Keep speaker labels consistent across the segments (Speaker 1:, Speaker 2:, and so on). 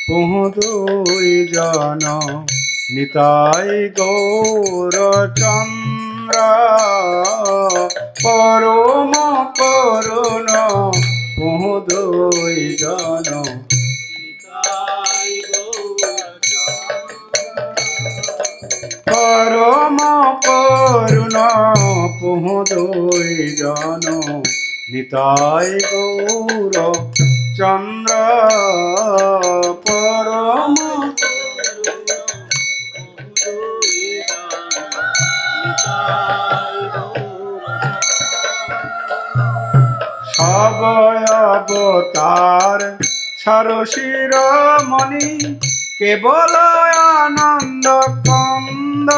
Speaker 1: পুহ দুই জন নিতাই গৌরচন্দ্র পরম করুণ পুহ দুই জন পরম করুণ পুহ দুই জন নিতাই গৌর চন্দ্র পরম সবয় অবতার সরশিরমণি কেবল আনন্দ কন্দ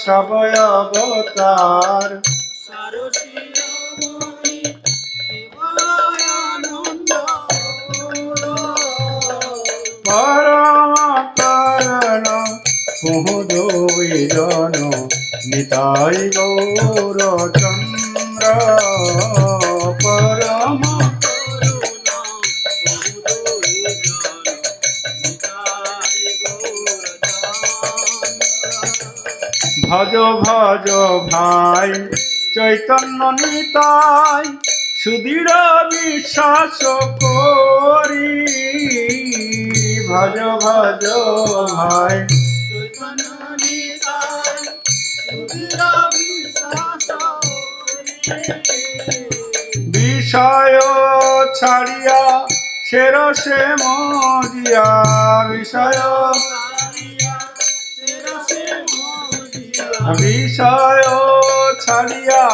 Speaker 1: সবয় অবতার পরম কারণ পুহ দুই জন নিতাই গৌরচন্দ্র পরম ভজ ভজ ভাই চৈতন্য নিতাই সুদৃঢ় বিশ্বাস করি ভজ ভজ ভাই চৈতন্য নিতাই সুদৃঢ় বিশ্বাস বিষয় ছাড়িয়া সেরসে মজিয়া বিষয় বিষয় ছাড়িয়া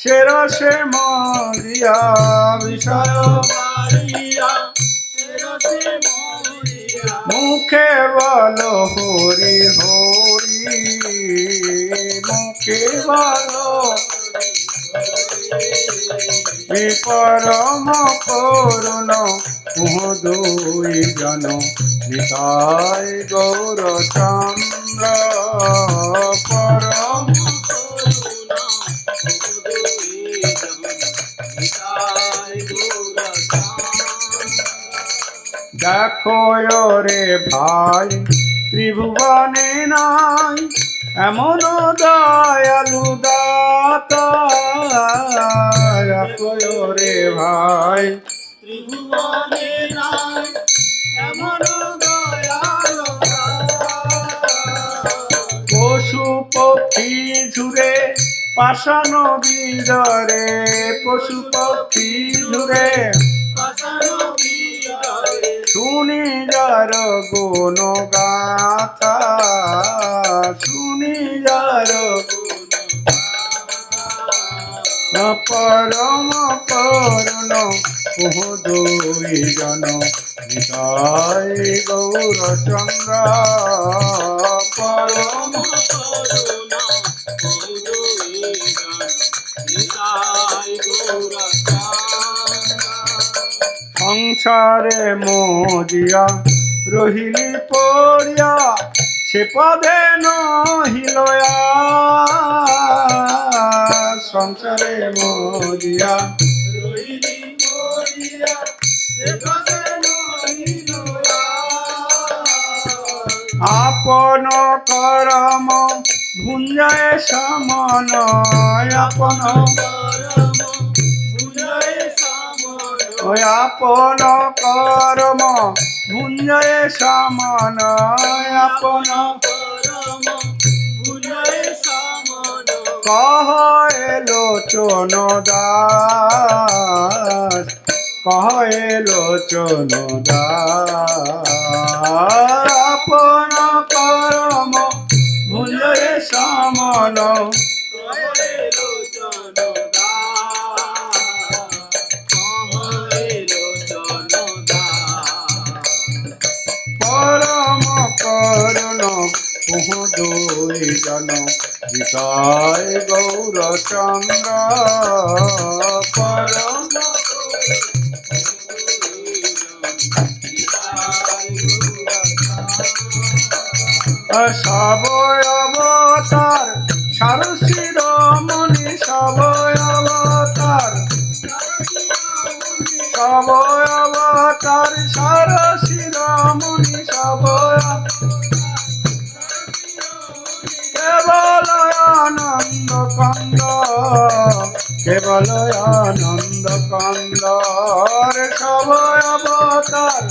Speaker 1: সেরসে মজিয়া বিষয় মুখে বল হরি হরি মুখে বল পরম করুণ পুহ দুই জন নিতাই গৌরচন্দ্র পরম দেখো রে ভাই ত্রিভুবনে নাই এমন দয়ালু দাতা দেখো রে ভাই ত্রিভুবনে নাই এমন দয়ালু পশু পক্ষী ঝুরে পাষাণ বিজরে পশু পক্ষী ঝুরে শুনি যার গুণ গাথা শুনি যার পরম করুণ পুহ দুই জন নিতাই গৌরচন্দ্র পরম সংসারে মজিয়া রহিলি পড়িয়া সে পদে নহিলয়া সংসারে মজিয়া রহিলি পড়িয়া সে পদে নহিলয়া আপন করম ভুঞ্জয় সমন আপন আপন করম ভুঞ্জয় সমন আপন কহ লোচন দাস কহ লোচন দাস আপন করম ভুঞ্জয় সমন পরম করুণ পুহ দুই জন নিতাই গৌরচন্দ্র পরম সবয় অবতার সরশিরমণি সবয় অবতার সবয় অবতার সার শিরোমণি সভয় কেবল আনন্দ কান্দ কেবল আনন্দ কান্দ সভয় অবতার